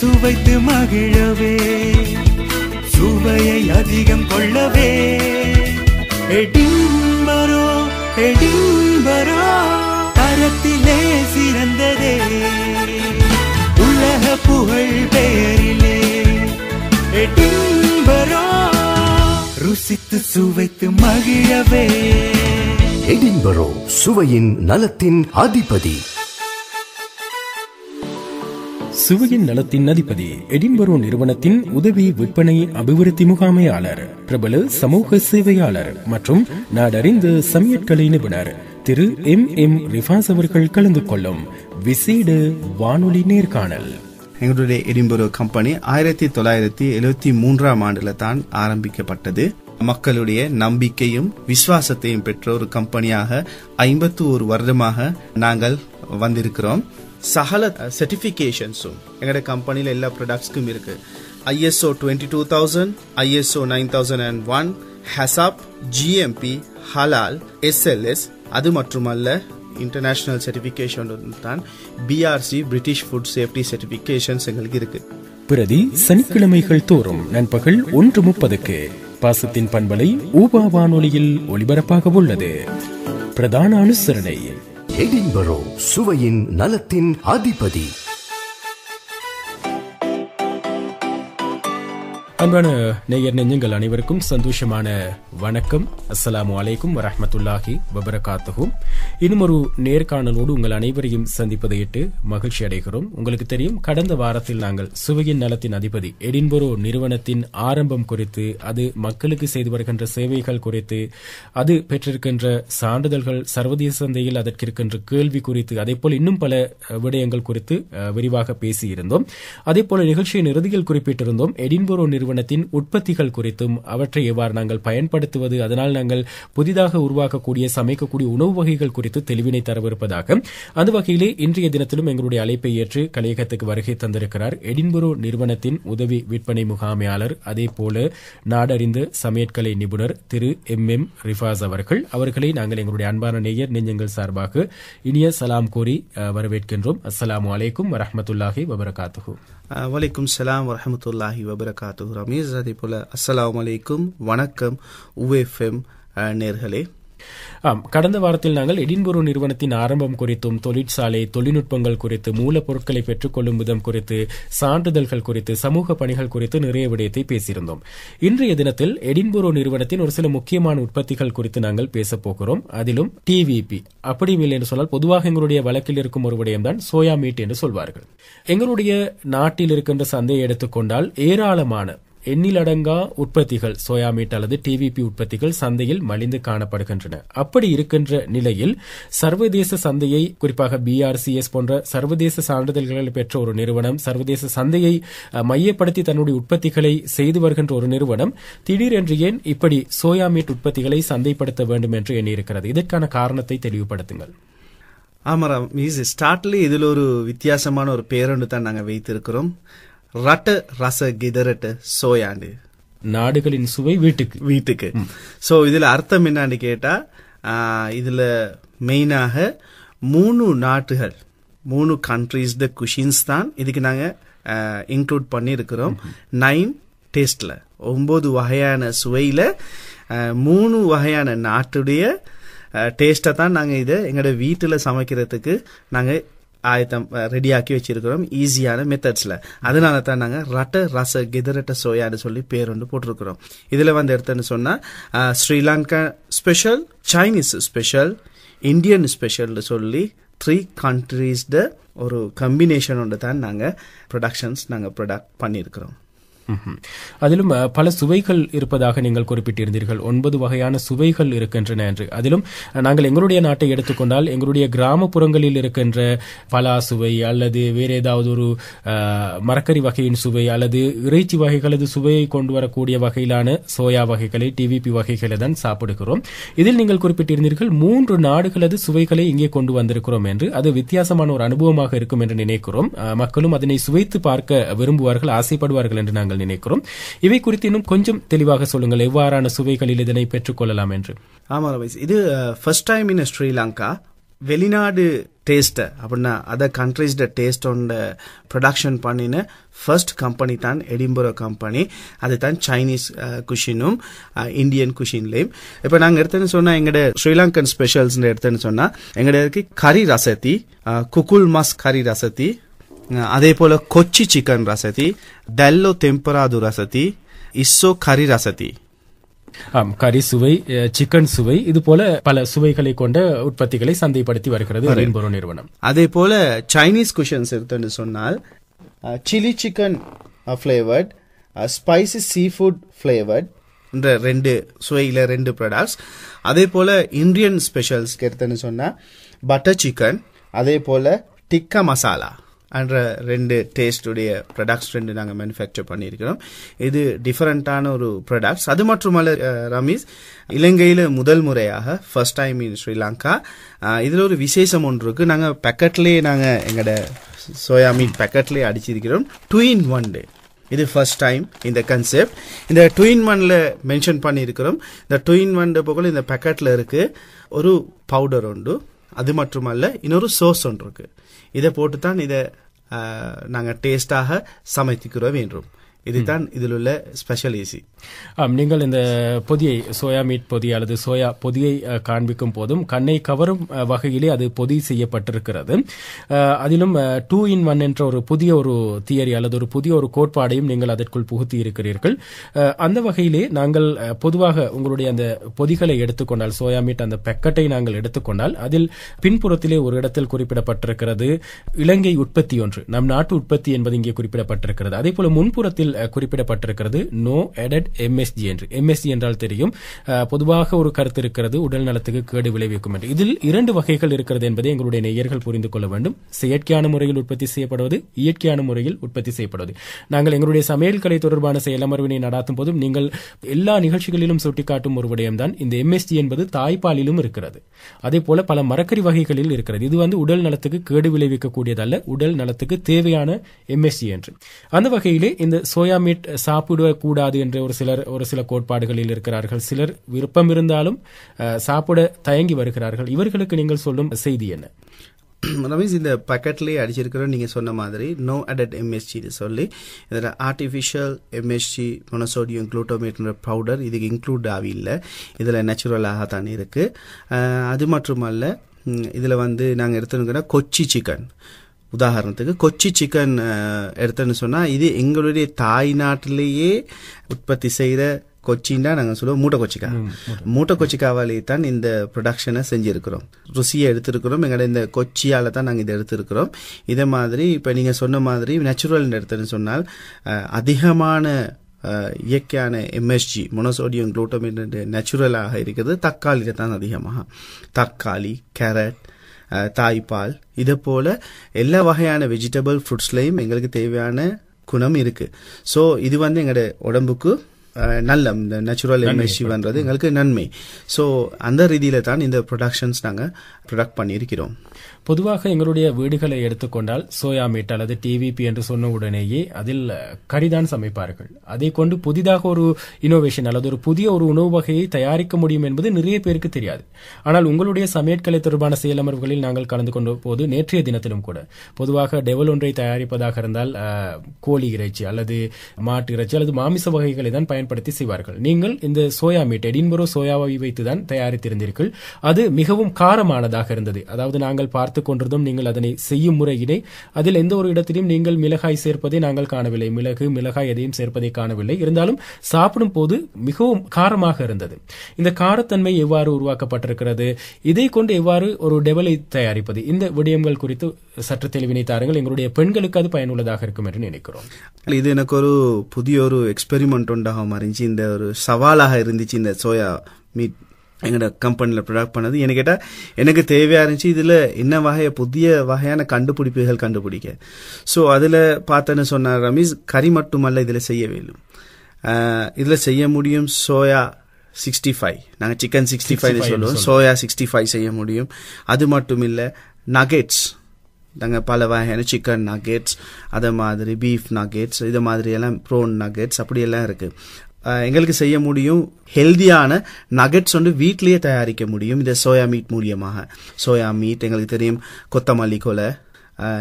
சுவைத்து மகிழவே, சுவையை அதிகம் கொள்ளவே. எடின்பரோ எடின்பரோ தரத்திலே சிறந்ததே, உலக புகழ் பெயரிலே எடின்பரோ ருசித்து சுவைத்து மகிழவே. எடின்பரோ சுவையின் நலத்தின் அதிபதி. சுவையின் நலத்தின் அதிபதி எடின்பரோ நிறுவனத்தின் உதவி விற்பனை அபிவிருத்தி முகாமையாளர், பிரபல சமூக சேவையாளர் மற்றும் நாடறிந்த சமையற்கலை நிபுணர் திரு M.M. ரிஃபாஸ் அவர்கள் கலந்து கொள்ளும் விசேட வானொலி நேர்காணல். எங்களுடைய எடின்பரோ கம்பெனி 1973 ஆண்டுல தான் ஆரம்பிக்கப்பட்டது. மக்களுடைய நம்பிக்கையும் விசுவாசத்தையும் பெற்ற ஒரு கம்பெனியாக 51 வருடமாக நாங்கள் வந்திருக்கிறோம். சகல சர்டிபிகேஷன்ஸும் எங்களுடைய கம்பெனியில எல்லா ப்ராடக்ட்ஸ்க்கும் இருக்கு. ISO 22000, ISO 9001, HACCP, GMP, ஹலால், SLS. அது மட்டுமல்ல, இன்டர்நேஷனல் சர்டிபிகேஷன் தான் BRC, British food safety certifications எங்களுக்கு இருக்கு. பிரதி சனிக்கிழமைகள் தோறும் நண்பகல் 1:30 பாசத்தின் பண்பலை ஊபா வானொலியில் ஒலிபரப்பாக உள்ளது. பிரதான அனுசரணை எடின்பரோ சுவையின் நலத்தின் அதிபதி. அன்பான நேயர் நெஞ்சங்கள் அனைவருக்கும் சந்தோஷமான வணக்கம். அஸ்ஸலாமு அலைக்கும் வரஹ்மத்துல்லாஹி வபரகாத்துஹு. இன்னும் ஒரு நேர்காணலோடு உங்கள் அனைவரையும் சந்திப்பதையிட்டு மகிழ்ச்சி அடைகிறோம். உங்களுக்கு தெரியும், கடந்த வாரத்தில் நாங்கள் சுவையின் நலத்தின் அதிபதி எடின்பரோ நிறுவனத்தின் ஆரம்பம் குறித்து, அது மக்களுக்கு செய்து வருகின்ற சேவைகள் குறித்து, அது பெற்றிருக்கின்ற சான்றிதழ்கள், சர்வதேச சந்தையில் அதற்கு இருக்கின்ற கேள்வி குறித்து, அதேபோல் இன்னும் பல விடயங்கள் குறித்து விரிவாக பேசியிருந்தோம். அதேபோல நிகழ்ச்சியின் இறுதியில் குறிப்பிட்டிருந்தோம் எடின்பரோ நிறுவனத்தின் உற்பத்திகள் குறித்தும், அவற்றை எவ்வாறு நாங்கள் பயன்படுத்துவது, அதனால் நாங்கள் புதிதாக உருவாக்கக்கூடிய சமைக்கக்கூடிய உணவு வகைகள் குறித்து தெளிவினை தரவிருப்பதாக. அந்த வகையிலே இன்றைய தினத்திலும் எங்களுடைய அழைப்பை ஏற்று கலையகத்துக்கு வருகை தந்திருக்கிறார் எடின்பரோ நிறுவனத்தின் உதவி விற்பனை முகாமையாளர், அதே போல நாடறிந்த சமையற்கலை நிபுணர் திரு M.M. ரிஃபாஸ் அவர்கள். அவர்களை நாங்கள் எங்களுடைய அன்பான நேயர் நெஞ்சங்கள் சார்பாக இனிய சலாம் கூறி வரவேற்கின்றோம். அஸ்ஸலாமு அலைக்கும் வரஹ்மத்துல்லாஹி வபரகாத்துஹு. வலைக்கும் சலாம் வரஹ்மத்துல்லாஹி வபரகாத்துஹு. ரமீஸ், அதே போல அஸ்ஸலாமு அலைக்கும், வணக்கம் UFM நேர்களே. கடந்த வாரத்தில் நாங்கள் எடின்பரோ நிறுவனத்தின் ஆரம்பம் குறித்தும், தொழிற்சாலை தொழில்நுட்பங்கள் குறித்து, மூலப்பொருட்களை பெற்றுக்கொள்ளும் விதம் குறித்து, சான்றிதழ்கள் குறித்து, சமூக பணிகள் குறித்து நிறைய விடயத்தை பேசியிருந்தோம். இன்றைய தினத்தில் எடின்பரோ நிறுவனத்தின் ஒரு சில முக்கியமான உற்பத்திகள் குறித்து நாங்கள் பேசப் போகிறோம். அதிலும் TVP அப்படியும் இல்லை என்று சொன்னால், பொதுவாக எங்களுடைய வழக்கில் இருக்கும் ஒரு விடயம்தான் சோயா மீட் என்று சொல்வார்கள். எங்களுடைய நாட்டில் இருக்கின்ற சந்தையை எடுத்துக்கொண்டால் ஏராளமான எண்ணிலடங்கா உற்பத்திகள், சோயா மீட் அல்லது TVP உற்பத்திகள் சந்தையில் மலிந்து காணப்படுகின்றன. அப்படி இருக்கின்ற நிலையில் சர்வதேச சந்தையை, குறிப்பாக BRCS போன்ற சர்வதேச சான்றிதழ்களை பெற்ற ஒரு நிறுவனம், சர்வதேச சந்தையை மையப்படுத்தி தன்னுடைய உற்பத்திகளை செய்து வருகின்ற ஒரு நிறுவனம் திடீரென்று ஏன் இப்படி சோயா மீட் உற்பத்திகளை சந்தைப்படுத்த வேண்டும் என்று எண்ணியிருக்கிறது? இதற்கான காரணத்தை தெளிவுபடுத்துங்கள். ஆமாம், ஸ்டார்ட்ல இதுல ஒரு வித்தியாசமான ஒரு பேரொன்று தான் நாங்கள் வைத்திருக்கிறோம். ரட்ட ரச கிதரட்ட சோயாண்டு, நாடுகளின் சுவை வீட்டுக்கு. சோ இதுல அர்த்தம் என்னன்னு கேட்டா, இதுல மெயினாக 3 நாட்டுகள், 3 கண்ட்ரீஸ் த குஷின்ஸ் தான் இதுக்கு நாங்க இன்க்ளூட் பண்ணிருக்கிறோம். 9 டேஸ்ட்ல 9 வகையான சுவையில 3 வகையான நாட்டுடைய டேஸ்டை தான் நாங்க இதை எங்களோட வீட்டுல சமைக்கிறதுக்கு நாங்க ஆயத்தம் ரெடியாக்கி வச்சிருக்கிறோம், ஈஸியான மெத்தட்ஸ்ல. அதனால தான் நாங்க ரட்ட ரச கிதரட்ட சோயான்னு சொல்லி பேர் ஒன்று போட்டிருக்கிறோம். இதுல எடுத்துன்னு சொன்னா Sri Lanka special, Chinese special, Indian special சொல்லி 3 கண்ட்ரீஸ் ஒரு காம்பினேஷன் ஒன்று தான் நாங்க ப்ரொடக்ஷன்ஸ் ப்ரொடக்ட் பண்ணியிருக்கிறோம். அதிலும் பல சுவைகள் இருப்பதாக நீங்கள் குறிப்பிட்டிருந்தீர்கள். 9 வகையான சுவைகள் இருக்கின்றன என்று. அதிலும் நாங்கள் எங்களுடைய நாட்டை எடுத்துக்கொண்டால், எங்களுடைய கிராமப்புறங்களில் இருக்கின்ற பலா சுவை அல்லது வேறு ஏதாவது ஒரு மரக்கறி வகையின் சுவை அல்லது இறைச்சி வகைகளது சுவையை கொண்டு வரக்கூடிய வகையிலான சோயா வகைகளை, TVP வகைகளை தான் சாப்பிடுகிறோம். இதில் நீங்கள் குறிப்பிட்டிருந்தீர்கள் 3 நாடுகளது சுவைகளை இங்கே கொண்டு வந்திருக்கிறோம் என்று. அது வித்தியாசமான ஒரு அனுபவமாக இருக்கும் என்று நினைக்கிறோம். மக்களும் அதனை சுவைத்து பார்க்க விரும்புவார்கள், ஆசைப்படுவார்கள் என்று நாங்கள் நினைக்கிறோம். இவை குறித்து இன்னும் கொஞ்சம் தெளிவாக சொல்லுங்கள், எவ்வாறான சுவைகளில் இதனை பெற்றுக் கொள்ளலாம் என்று. ஆமா ரமேஷ், இது ஃபர்ஸ்ட் டைம் இன் ஸ்ரீலங்கா வெளிநாடு டேஸ்ட்டை அப்படின்னா அதர் கண்ட்ரீஸ்ட டேஸ்டோட ப்ரொடக்ஷன் பண்ணின ஃபர்ஸ்ட் கம்பெனி தான் எடின்பரோ கம்பெனி. அது தான் சைனீஸ் குஷினும் இந்தியன் குஷின்லேயும். இப்போ நாங்கள் எடுத்தேன்னு சொன்னால் எங்களோட ஸ்ரீலங்கன் ஸ்பெஷல்ஸ் எடுத்தேன்னு சொன்னால் எங்களோட இருக்கு கறி ரசத்தி, குக்குல் மாஸ் கறி ரசத்தி, அதே போல் கொச்சி சிக்கன் ரசத்தி, டெல்லோ தெம்பராது ரசத்தி, இஸ்ஸோ கறி ரசத்தி. கறி சுவை, சிக்கன் சுவை, இது போல பல சுவைகளை கொண்ட உற்பத்திகளை சந்தைப்படுத்தி வருகிறது எடின்பரோ நிறுவனம். அதே போல சைனீஸ் குஷன்ஸ் எடுத்துன்னு சொன்னால் chilli chicken flavoured, spicy sea food flavoured என்ற 2 சுவையில் 2 ப்ராடக்ட்ஸ். அதே போல இந்தியன் ஸ்பெஷல்ஸ் எடுத்துன்னு சொன்னால் பட்டர் சிக்கன், அதே போல டிக்கா மசாலா என்ற 2 டேஸ்டுடைய ப்ராடக்ட்ஸ் 2 நாங்கள் மேனுஃபேக்சர் பண்ணியிருக்கிறோம். இது டிஃபரெண்டான ஒரு ப்ராடக்ட்ஸ். அது மட்டுமல்ல ரமீஸ், இலங்கையில் முதல் முறையாக ஃபர்ஸ்ட் டைம் இன் ஸ்ரீலங்கா இதில் ஒரு விசேஷம் ஒன்று இருக்குது. நாங்கள் பேக்கெட்லேயே நாங்கள் எங்களோட சோயா மீட் பேக்கெட்லேயே அடிச்சிருக்கிறோம் 2-in-1 டே. இது ஃபர்ஸ்ட் டைம் இந்த கன்செப்ட். இந்த 2-in-1ல மென்ஷன் பண்ணியிருக்கிறோம். இந்த 2-in-1 போகல இந்த பேக்கெட்டில் இருக்கு ஒரு பவுடர் உண்டு, அது மட்டுமல்ல இன்னொரு சோஸ் ஒன்று இருக்கு. இதை போட்டு தான் இதை நாங்கள் டேஸ்டாக சமைத்துக்கிறோம் வேண்டும். இதுதான் இதில் உள்ள ஸ்பெஷல் ஈஸி. நீங்கள் இந்த பொதியை, சோயா மீட் பொதி அல்லது சோயா பொதியை காண்பிக்கும் போதும் கண்ணை கவரும் வகையிலே அது பொதி செய்யப்பட்டிருக்கிறது. அதிலும் 2-in-1 என்ற ஒரு புதிய ஒரு தியரி அல்லது ஒரு புதிய ஒரு கோட்பாடையும் நீங்கள் அதற்குள் புகுத்தி இருக்கிறீர்கள். அந்த வகையிலே நாங்கள் பொதுவாக உங்களுடைய அந்த பொதிகளை எடுத்துக்கொண்டால், சோயா மீட் அந்த பெக்கெட்டை நாங்கள் எடுத்துக்கொண்டால் அதில் பின்புறத்திலே ஒரு இடத்தில் குறிப்பிடப்பட்டிருக்கிறது இலங்கை உற்பத்தி ஒன்று, நம் நாட்டு உற்பத்தி என்பது இங்கே குறிப்பிடப்பட்டிருக்கிறது. அதே போல முன்புறத்தில் குறிப்பிடப்பட்டிருக்கிறது நோ எடட் எம்எஸ்ஜி என்று. எம்எஸ்ஜி என்றால் தெரியும், பொதுவாக ஒரு கருத்து இருக்கிறது உடல் நலத்துக்கு கேடு விளைவிக்கும் என்று. இதில் 2 வகைகள் இருக்கிறது என்பதை எங்களுடைய நேயர்கள் புரிந்து கொள்ள வேண்டும். செயற்கையான முறையில் உற்பத்தி செய்யப்படுவது, இயற்கையான முறையில் உற்பத்தி செய்யப்படுவது. நாங்கள் எங்களுடைய சமையல் கலை தொடர்பான செயலமர்வினை நடாத்தும் போதும் நீங்கள் எல்லா நிகழ்ச்சிகளிலும் சுட்டிக்காட்டும் ஒரு விடயம்தான் இந்த எம்எஸ்ஜி என்பது தாய்ப்பாலிலும் இருக்கிறது. அதே போல பல மரக்கறி வகைகளில் இருக்கிறது. இது உடல் நலத்துக்கு கேடு விளைவிக்கக்கூடியதல்ல, உடல் நலத்துக்கு தேவையான எம்எஸ்ஜி என்று. அந்த வகையிலே இந்த சோயா மீட் சாப்பிடக்கூடாது என்ற ஒரு சில கோட்பாடுகளில் இருக்கிறார்கள். சிலர் விருப்பம் இருந்தாலும் சாப்பிட தயங்கி வருகிறார்கள். இவர்களுக்கு நீங்கள் சொல்லும் செய்தி என்ன? ரமேஷ், இந்த பேக்கெட்லேயே அடிச்சிருக்கிறோம் நீங்கள் சொன்ன மாதிரி நோ அடட் எம்எஸ்ஜி சொல்லி, இதில் ஆர்டிஃபிஷியல் எம்எஸ்ஜி மொனோசோடியம் குளூட்டோமேட்ன்ற பவுடர் இதுக்கு இன்க்ளூட் ஆகில்லை. இதில் நேச்சுரலாக தான் இருக்குது. அது மட்டுமல்ல, இதில் நாங்கள் எடுத்துருக்கோன்னா கொச்சி சிக்கன், உதாரணத்துக்கு கொச்சி சிக்கன் எடுத்தோன்னு சொன்னால் இது எங்களுடைய தாய் நாட்டிலேயே உற்பத்தி செய்கிற கொச்சின் தான் நாங்கள் சொல்லுவோம். மூட்டை கொச்சிக்காவாலே தான் இந்த ப்ரொடக்ஷனை செஞ்சுருக்கிறோம், ருசியை எடுத்திருக்கிறோம். எங்களோட இந்த கொச்சியால் தான் நாங்கள் இதை எடுத்திருக்கிறோம். இதே மாதிரி இப்போ நீங்கள் சொன்ன மாதிரி நேச்சுரல் எடுத்துன்னு சொன்னால் அதிகமான இயற்கையான எம்எஸ்ஜி மொனோசோடியம் குளூட்டமேட் நேச்சுரலாக இருக்கிறது தக்காளியில் தான் அதிகமாக. தக்காளி, கேரட், தாய்ப்பால், இதை போல எல்லா வகையான வெஜிடபிள் ஃப்ரூட்ஸ்லையும் எங்களுக்கு தேவையான குணம் இருக்கு. ஸோ இது எங்களோட உடம்புக்கு நல்ல இந்த நேச்சுரல் எம்எஸ்ஜி வந்தது எங்களுக்கு நன்மை. ஸோ அந்த ரீதியில தான் இந்த ப்ரொடக்ஷன்ஸ் நாங்கள் ப்ரொடக்ட் பண்ணியிருக்கிறோம். பொதுவாக எங்களுடைய வீடுகளை எடுத்துக்கொண்டால் சோயா மீட் அல்லது டிவிபி என்று சொன்ன உடனேயே அதில் கறிதான் சமைப்பார்கள். அதை கொண்டு புதிதாக ஒரு இனோவேஷன் அல்லது ஒரு புதிய ஒரு உணவு வகையை தயாரிக்க முடியும் என்பது நிறைய பேருக்கு தெரியாது. ஆனால் உங்களுடைய சமையற்கலை தொடர்பான செயலமர்வுகளில் நாங்கள் கலந்து கொண்ட போது நேற்றைய தினத்திலும் கூட பொதுவாக டெவல் ஒன்றை தயாரிப்பதாக இருந்தால் கோழி இறைச்சி அல்லது மாட்டு இறைச்சி அல்லது மாமிச வகைகளை தான் பயன்படுத்தி செய்வார்கள். நீங்கள் இந்த சோயா மீட் எடின்பரோ சோயாவை வைத்துதான் தயாரித்திருந்தீர்கள். அது மிகவும் காரமானதாக இருந்தது. அதாவது நாங்கள் பார்த்துக் கொண்டிருந்தோம், நீங்கள் அதனை செய்யும் முறையினை அதில் எந்த ஒரு இடத்திலும் நீங்கள் மிளகாய் சேர்ப்பதை நாங்கள் காணவில்லை, மிளகாய் எதையும் சேர்ப்பதை காணவில்லை. இருந்தாலும் சாப்பிடும் போது மிகவும் காரமாக இருந்தது. இந்த காரத்தன்மை எவ்வாறு உருவாக்கப்பட்டிருக்கிறது, இதை கொண்டு எவ்வாறு ஒரு டெவலை தயாரிப்பது, இந்த விடயங்கள் குறித்து சற்று தெளிவினை தாருங்கள். எங்களுடைய பெண்களுக்கு அது பயனுள்ளதாக இருக்கும் என்று நினைக்கிறோம். இது எனக்கு ஒரு புதிய ஒரு எக்ஸ்பெரிமெண்ட் உண்டாக மாறிச்சு. இந்த ஒரு சவாலாக இருந்துச்சு இந்த சோயா மீட் எங்களோட கம்பெனியில் ப்ரொடக்ட் பண்ணது. என்ன கேட்டால் எனக்கு தேவையாக இருந்துச்சு இதில் என்ன புதிய வகையான கண்டுபிடிப்புகள் கண்டுபிடிக்க. ஸோ அதில் பார்த்தேன்னு சொன்னார் ரமேஷ், கறி மட்டுமல்ல இதில் செய்ய வேண்டும், இதில் செய்ய முடியும் சோயா 65, நாங்கள் சிக்கன் 65 சொல்லுவோம், சோயா 65 செய்ய முடியும். அது மட்டும் இல்லை, நகெட்ஸ், நாங்கள் பல வகையான சிக்கன் நகெட்ஸ், அதே மாதிரி பீஃப் நகெட்ஸ், இது மாதிரி எல்லாம் ப்ரோன் நகெட்ஸ் அப்படியெல்லாம் இருக்குது. எங்களுக்கு செய்ய முடியும் ஹெல்தியான நகட்ஸ் வந்து வீட்டிலேயே தயாரிக்க முடியும் இந்த சோயா மீட் மூலியமாக. சோயா மீட் எங்களுக்கு தெரியும், கொத்தமல்லி கொலை,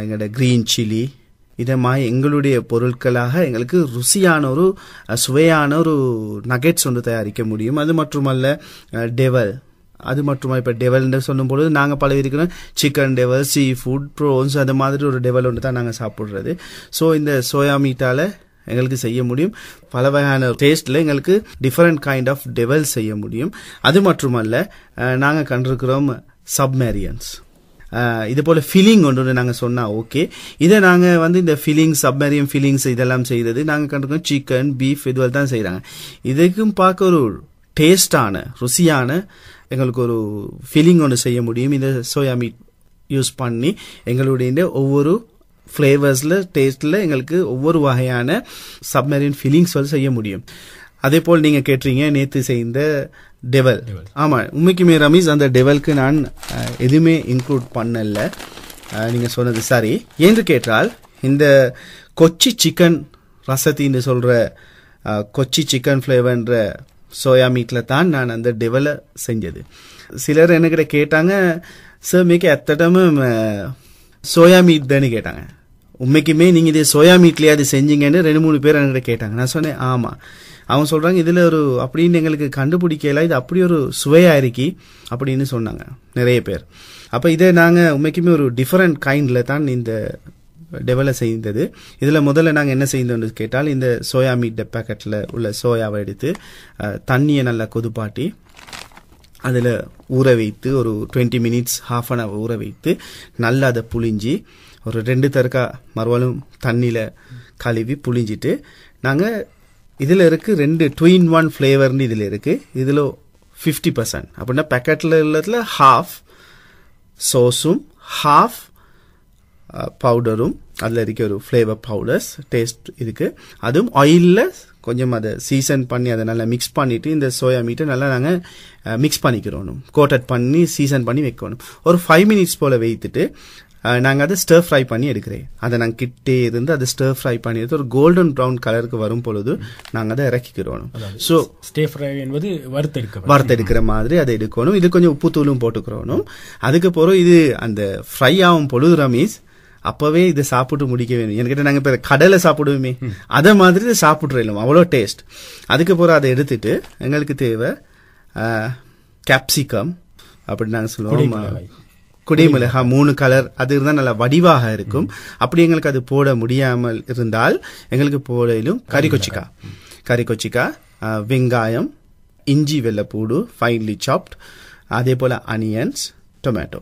எங்களோட கிரீன் சில்லி, இதை மாதிரி எங்களுடைய பொருட்களாக எங்களுக்கு ருசியான ஒரு சுவையான ஒரு நகெட்ஸ் ஒன்று தயாரிக்க முடியும். அது மட்டுமல்ல டெவல், அது மட்டுமா இப்போ டெவல்னு சொல்லும்போது நாங்கள் பல இருக்கிறோம் சிக்கன் டெவல், சீ ஃபுட், ப்ரோன்ஸ், அந்த மாதிரி ஒரு டெவல் ஒன்று தான் நாங்கள் சாப்பிட்றது. ஸோ இந்த சோயா மீட்டால் எங்களுக்கு செய்ய முடியும் பல வகையான டேஸ்ட்டில் எங்களுக்கு டிஃப்ரெண்ட் கைண்ட் ஆஃப் டெவல் செய்ய முடியும். அது மட்டுமல்ல நாங்கள் கண்டிருக்கிறோம் சப்மேரியன்ஸ், இது போல ஃபில்லிங் ஒன்று நாங்கள் சொன்னால் ஓகே, இதை நாங்கள் இந்த ஃபில்லிங் சப்மேரியம் ஃபில்லிங்ஸ் இதெல்லாம் செய்கிறது நாங்கள் கண்டிருக்கோம் சிக்கன், பீஃப் இதுவரை தான் செய்கிறாங்க. இதுக்கும் பார்க்க ஒரு டேஸ்டான ருசியான எங்களுக்கு ஒரு ஃபில்லிங் ஒன்று செய்ய முடியும் இந்த சோயா மீட் யூஸ் பண்ணி. எங்களுடைய ஒவ்வொரு ஃப்ளேவர்ஸில் டேஸ்ட்டில் எங்களுக்கு ஒவ்வொரு வகையான சப்மேரியன் ஃபில்லிங்ஸ் செய்ய முடியும். அதே போல் நீங்கள் கேட்டீங்க நேற்று செய்த டெவல். ஆமாம், உண்மைக்குமே ரமீஸ் அந்த டெவலுக்கு நான் எதுவுமே இன்க்ளூட் பண்ணல, நீங்கள் சொன்னது சரி. என்று கேட்டால் இந்த கொச்சி சிக்கன் ரசத்தின்னு சொல்கிற கொச்சி சிக்கன் ஃப்ளேவர்ன்ற சோயா மீட்டில் தான் நான் அந்த டெவலை செஞ்சது. சிலர் என்கிட்ட கேட்டாங்க, சார் மிக எத்தடமும் சோயா மீட் தானே கேட்டாங்க. உண்மைக்குமே நீங்கள் இதே சோயா மீட்லேயே அது செஞ்சீங்கன்னு 2-3 பேர் என்கிட்ட கேட்டாங்க. நான் சொன்னேன் ஆமாம். அவங்க சொல்கிறாங்க இதில் ஒரு அப்படின்னு எங்களுக்கு கண்டுபிடிக்கல, இது அப்படி ஒரு சுவையாக இருக்கி அப்படின்னு சொன்னாங்க நிறைய பேர். அப்போ இதை நாங்கள் உண்மைக்குமே ஒரு டிஃப்ரெண்ட் கைண்டில் தான் இந்த டெவலை செய்தது. இதில் முதல்ல நாங்கள் என்ன செய்தோம்னு கேட்டால், இந்த சோயா மீட் பேக்கெட்டில் உள்ள சோயாவை எடுத்து தண்ணியை நல்லா கொதிப்பாட்டி அதில் ஊற வைத்து ஒரு 20 மினிட்ஸ் ½ அன் ஹவர் ஊற வைத்து நல்லா அதை புளிஞ்சி ஒரு 2 தரக்கா மறுவாலும் தண்ணியில் கழுவி புளிஞ்சிட்டு நாங்கள் இதில் இருக்குது 2 2-in-1 ஃப்ளேவர்னு இதில் இருக்குது. இதில் 50% அப்படின்னா பேக்கெட்டில் உள்ளதில் ½ சோஸும் ½ பவுடரும் அதில் இருக்க ஒரு ஃப்ளேவர் பவுடர்ஸ் டேஸ்ட் இருக்குது. அதுவும் ஆயிலில் கொஞ்சம் அதை சீசன் பண்ணி அதை நல்லா மிக்ஸ் பண்ணிவிட்டு இந்த சோயா மீட்டை நல்லா நாங்கள் மிக்ஸ் பண்ணிக்கிறோம், கோட்டட் பண்ணி சீசன் பண்ணி வைக்கணும். ஒரு 5 மினிட்ஸ் போல் வைத்துட்டு நாங்கள் அதை ஸ்டர் ஃப்ரை பண்ணி எடுக்கிறேன். அதை நாங்கள் கிட்டே இருந்து அதை ஸ்டர் ஃப்ரை பண்ணி எடுத்து ஒரு கோல்டன் ப்ரௌன் கலருக்கு வரும் பொழுது நாங்கள் அதை இறக்கிக்கிறோம். ஸோ ஸ்டர் ஃப்ரை என்பது வறுத்தெடுக்கிற மாதிரி அதை எடுக்கணும். இது கொஞ்சம் உப்பு தூளும் போட்டுக்கிறோம். அதுக்கப்புறம் இது அந்த ஃப்ரை ஆகும் பொழுது ரமீஸ் அப்பவே இதை சாப்பிட்டு முடிக்க வேணும். என்கிட்ட நாங்கள் இப்போ கடலை சாப்பிடுவோமே அதை மாதிரி இதை சாப்பிட்றோம், அவ்வளோ டேஸ்ட். அதுக்கப்புறம் அதை எடுத்துட்டு எங்களுக்கு தேவை கேப்சிகம் அப்படி நாங்கள் சொல்லுவோம், குடைமிளகா 3 கலர், அது இருந்தால் நல்லா வடிவாக இருக்கும். அப்படி எங்களுக்கு அது போட முடியாமல் இருந்தால் எங்களுக்கு போடலும் கறிக்கொச்சிக்கா, வெங்காயம், இஞ்சி வெள்ளைப்பூடு ஃபைன்லி சாப்ட், அதே போல் அனியன்ஸ், டொமேட்டோ.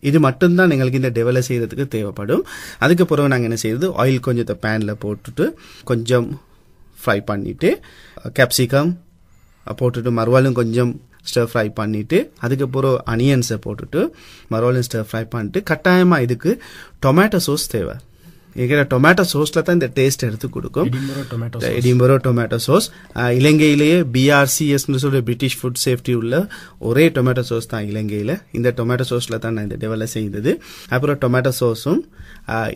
இது மட்டும்தான் எங்களுக்கு இந்த டெவலை செய்கிறதுக்கு தேவைப்படும். அதுக்கப்புறம் நாங்கள் என்ன செய்யறது, ஆயில் கொஞ்சத்தை பேனில் போட்டுட்டு கொஞ்சம் ஃப்ரை பண்ணிவிட்டு கேப்சிகம் போட்டுட்டு மறுவாலும் கொஞ்சம் ஸ்டர் ஃப்ரை பண்ணிவிட்டு அதுக்கப்புறம் அனியன்ஸை போட்டுட்டு மறுவாலும் ஸ்டர் ஃப்ரை பண்ணிட்டு கட்டாயமாக இதுக்கு டொமேட்டோ சோஸ் தேவை. இருக்கிற டொமேட்டோ சோஸில் தான் இந்த டேஸ்ட் எடுத்து கொடுக்கும். எடின்பரோ டொமேட்டோ சோஸ் இலங்கையிலேயே BRCSன்னு சொல்ற பிரிட்டிஷ் ஃபுட் சேஃப்டி உள்ள ஒரே டொமேட்டோ சோஸ் தான் இலங்கையில். இந்த டொமேட்டோ சோஸில் தான் நான் இந்த டெவலை செய்தது. அப்புறம் டொமேட்டோ சோஸும்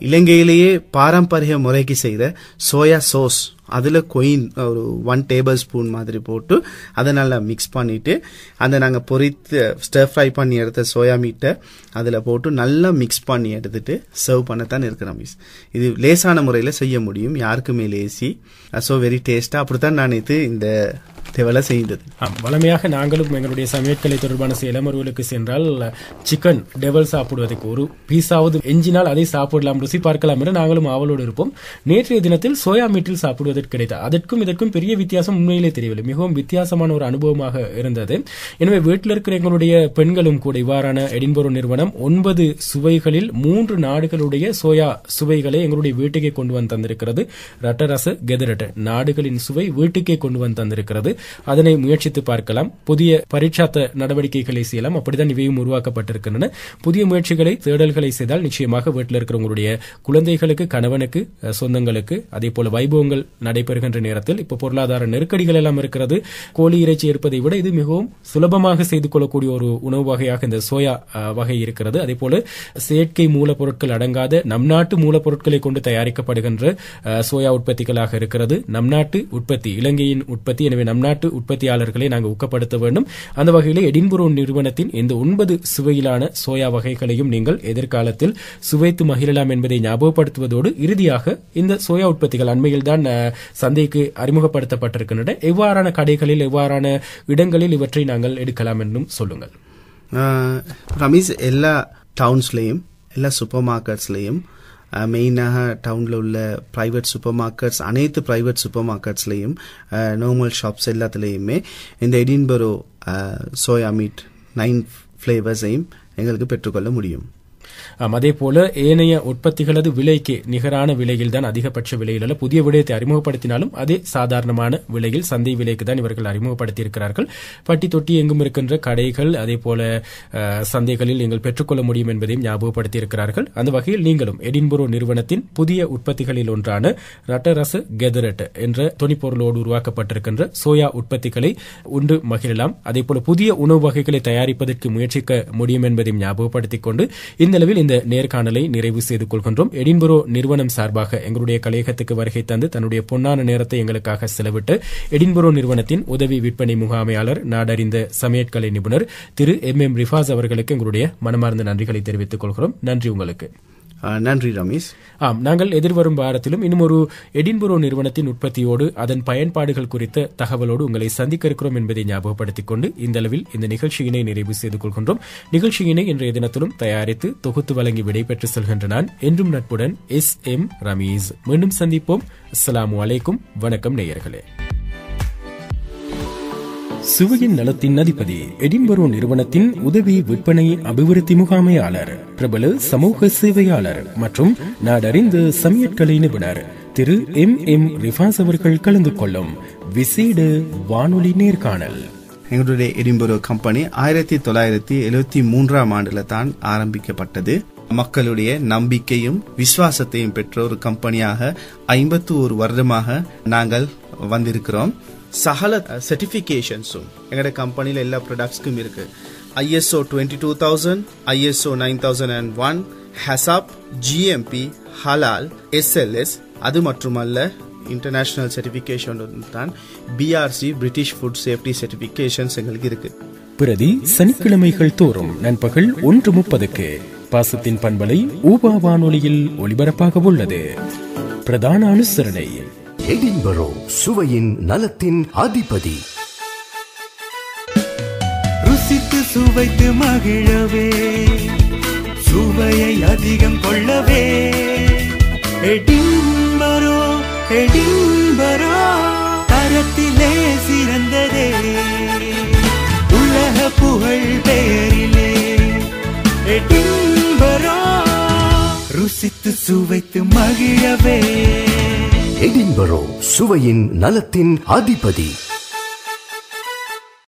இலங்கையிலேயே பாரம்பரிய முறைக்கு செய்த சோயா சோஸ் அதில் ஒரு 1 டேபிள் ஸ்பூன் மாதிரி போட்டு அதை நல்லா மிக்ஸ் பண்ணிட்டு அதை நாங்கள் பொரித்து ஸ்டர் ஃப்ரை பண்ணி எடுத்த சோயா மீட்டை அதில் போட்டு நல்லா மிக்ஸ் பண்ணி எடுத்துட்டு சர்வ் பண்ணத்தான் இருக்கிறோம். இது லேசான முறையில் செய்ய முடியும், யாருக்குமே லேசி. ஸோ வெரி டேஸ்டாக அப்படித்தான் நான் இந்த டெவலை செய்தது. வளமையாக நாங்களும் எங்களுடைய சமையற்கலை தொடர்பான செயலமர்வுகளுக்கு சென்றால் சிக்கன் டெவல் சாப்பிடுவதற்கு ஒரு பீஸாவது எஞ்சினால் அதை சாப்பிடலாம், ருசி பார்க்கலாம் என நாங்களும் ஆவலோடு இருப்போம். நேற்றைய தினத்தில் சோயா மீட்டில் சாப்பிடுவதற்கு கிடைத்தது. அதற்கும் இதற்கும் பெரிய வித்தியாசம் உண்மையிலே தெரியவில்லை, மிகவும் வித்தியாசமான ஒரு அனுபவமாக இருந்தது. எனவே வீட்டில் இருக்கிற எங்களுடைய பெண்களும் கூட இவ்வாறான எடின்பரோ நிறுவனம் 9 சுவைகளில் 3 நாடுகளுடைய சோயா சுவைகளை எங்களுடைய வீட்டுக்கே கொண்டு வந்து தந்திருக்கிறது. ரட்டரச கெதரட்ட நாடுகளின் சுவை வீட்டுக்கே கொண்டு வந்து தந்திருக்கிறது. இருக்கிறது. அதனை முயற்சித்து பார்க்கலாம். புதிய பரீட்சார்த்த நடவடிக்கைகளை செய்யலாம். அப்படித்தான் இவையும் உருவாக்கப்பட்டிருக்கின்றன. புதிய முயற்சிகளை தேடல்களை செய்தால் நிச்சயமாக வீட்டில் இருக்கிறவங்களுடைய குழந்தைகளுக்கு, கணவனுக்கு, சொந்தங்களுக்கு அதே போல வைபவங்கள் நடைபெறுகின்ற நேரத்தில் இப்ப பொருளாதார நெருக்கடிகள் எல்லாம் இருக்கிறது. கோழி இறைச்சி இருப்பதை விட இது மிகவும் சுலபமாக செய்து கொள்ளக்கூடிய ஒரு உணவு வகையாக இந்த சோயா வகை இருக்கிறது. அதே போல செயற்கை மூலப்பொருட்கள் அடங்காத நம் நாட்டு மூலப்பொருட்களை கொண்டு தயாரிக்கப்படுகின்ற சோயா உற்பத்திகளாக இருக்கிறது. நம் நாட்டு உற்பத்தி, இலங்கையின் உற்பத்தி. எனவே நம் நாட்டு உற்பத்தியாளர்களை நாங்கள் ஊக்கப்படுத்த வேண்டும். அந்த வகையில் எடின்பரோ நிறுவனத்தின் இந்த 9 சுவையிலான சோயா வகைகளையும் நீங்கள் எதிர்காலத்தில் சுவைத்து மகிழலாம் என்பதை ஞாபகப்படுத்துவதோடு, இறுதியாக இந்த சோயா உற்பத்திகள் அண்மையில் தான் சந்தைக்கு அறிமுகப்படுத்தப்பட்டிருக்கின்றன. எவ்வாறான கடைகளில், எவ்வாறான இடங்களில் இவற்றை நாங்கள் எடுக்கலாம் என்றும் சொல்லுங்கள். ரமேஷ், எல்லா டவுன்ஸ்லேயும், எல்லா சூப்பர் மார்க்கெட்ஸ்லேயும், மெயினாக டவுனில் உள்ள ப்ரைவேட் சூப்பர் மார்க்கெட்ஸ், அனைத்து ப்ரைவேட் சூப்பர் மார்க்கெட்ஸ்லேயும், நார்மல் ஷாப்ஸ் எல்லாத்துலேயுமே இந்த எடின்பரோ சோயா மீட் 9 ஃப்ளேவர்ஸையும் எங்களுக்கு பெற்றுக்கொள்ள முடியும். அதே போல ஏனைய உற்பத்திகளது விலைக்கு நிகரான விலையில் தான், அதிகபட்ச விலையில் அல்ல. புதிய விடயத்தை அறிமுகப்படுத்தினாலும் அதே சாதாரணமான விலையில், சந்தை விலைக்கு தான் இவர்கள் அறிமுகப்படுத்தி இருக்கிறார்கள். பட்டி தொட்டி எங்கும் இருக்கின்ற கடைகள், அதே போல சந்தைகளில் நீங்கள் பெற்றுக்கொள்ள முடியும் என்பதையும் ஞாபகப்படுத்தி இருக்கிறார்கள். அந்த வகையில் நீங்களும் எடின்பரோ நிறுவனத்தின் புதிய உற்பத்திகளில் ஒன்றான ரட்டரச கெதரட் என்ற துணிப்பொருளோடு உருவாக்கப்பட்டிருக்கின்ற சோயா உற்பத்திகளை உண்டு மகிழலாம். அதே போல புதிய உணவு வகைகளை தயாரிப்பதற்கு முயற்சிக்க முடியும் என்பதையும் ஞாபகப்படுத்திக் கொண்டு இந்த அளவில் இந்த நேர்காணலை நிறைவு செய்து கொள்கின்றோம். எடின்பரோ நிறுவனம் சார்பாக எங்களுடைய கலையகத்துக்கு வருகை தந்து தன்னுடைய பொன்னான நேரத்தை எங்களுக்காக செலவிட்டு எடின்பரோ நிறுவனத்தின் உதவி விற்பனை முகாமையாளர், நாடறிந்த சமையற்கலை நிபுணர் திரு MM ரிஃபாஸ் அவர்களுக்கு எங்களுடைய மனமார்ந்த நன்றிகளை தெரிவித்துக் கொள்கிறோம். நன்றி உங்களுக்கு. நன்றி ரமேஷ். நாங்கள் எதிர்வரும் வாரத்திலும் இன்னும் ஒரு எடின்பரோ நிறுவனத்தின் உற்பத்தியோடு அதன் பயன்பாடுகள் குறித்த தகவலோடு உங்களை சந்திக்க இருக்கிறோம் என்பதை ஞாபகப்படுத்திக் கொண்டு இந்த அளவில் இந்த நிகழ்ச்சியினை நிறைவு செய்து கொள்கின்றோம். நிகழ்ச்சியினை இன்றைய தினத்திலும் தயாரித்து தொகுத்து வழங்கி விடைபெற்று செல்கின்ற நான் என்றும் நட்புடன் SM ரமீஸ். மீண்டும் சந்திப்போம். அஸ்ஸலாமு அலைக்கும். வணக்கம் நேயர்களே. சுவையின் நலத்தின் அதிபதி எடின்பரோ நிறுவனத்தின் உதவி விற்பனை அபிவிருத்தி முகாமையாளர், பிரபல சமூக சேவையாளர் மற்றும் நாடறிந்த சமையற்கலை நிபுணர் திரு MM ரிஃபாஸ் அவர்கள் கலந்து கொள்ளும் விசேட வானொலி நேர்காணல். எங்களுடைய எடின்பரோ கம்பெனி 1973ஆம் ஆண்டுல தான் ஆரம்பிக்கப்பட்டது. மக்களுடைய நம்பிக்கையும் விசுவாசத்தையும் பெற்ற ஒரு கம்பெனியாக 51 வருடமாக நாங்கள் வந்திருக்கிறோம். சகல சர்டிபிகேஷன்ஸும் எங்களோட கம்பெனியில் எல்லா ப்ராடக்ட்ஸ்க்கும் இருக்கு. ISO 22000, ISO 9001, HACCP, GMP, ஹலால், SLS. அது மட்டுமல்ல, இன்டர்நேஷனல் சர்டிபிகேஷன் தான் BRC, British food safety certifications எங்களுக்கு இருக்கு. பிரதி சனிக்கிழமைகள் தோறும் நண்பகல் 1:30 பாசத்தின் பண்பலை ஊபா வானொலியில் ஒலிபரப்பாக உள்ளது. பிரதான அனுசரணை எடின்பரோ, சுவையின் நலத்தின் அதிபதி. ருசித்து சுவைத்து மகிழவே, சுவையை அதிகம் கொள்ளவே, எடின்பரோ எடின்பரோ தரத்திலே சிறந்ததே, உலக புகழ் பேரிலே எடின்பரோ, ருசித்து சுவைத்து மகிழவே. எடின்பரோ, சுவையின் நலத்தின் அதிபதி.